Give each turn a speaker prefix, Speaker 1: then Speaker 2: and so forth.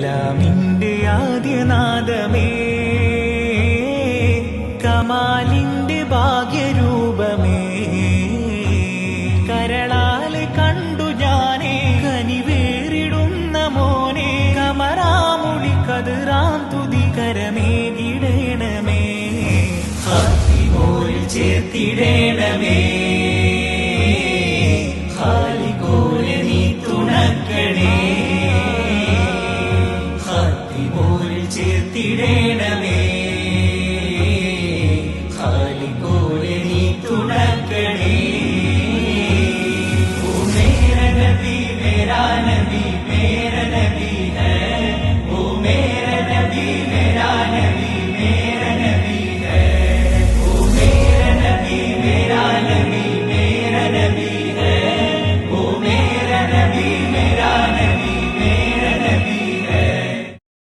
Speaker 1: കലാമിന്റെ ആദ്യനാദമേ, കമാലിന്റെ ഭാഗ്യരൂപമേ, കരളാലെ കണ്ടു ഞാനേ കനിവേറിടുന്ന മോനെ, കമറാമുളി കതിറാം തുതി കരമേകിടേണമേ, ഹാത്തിമോൽ ചേർത്തിടേണമേ, ഹാലികോലെ നീ തുണക്കണേ, ഹാത്തിമോൽ ചേർത്തിടേണമേ.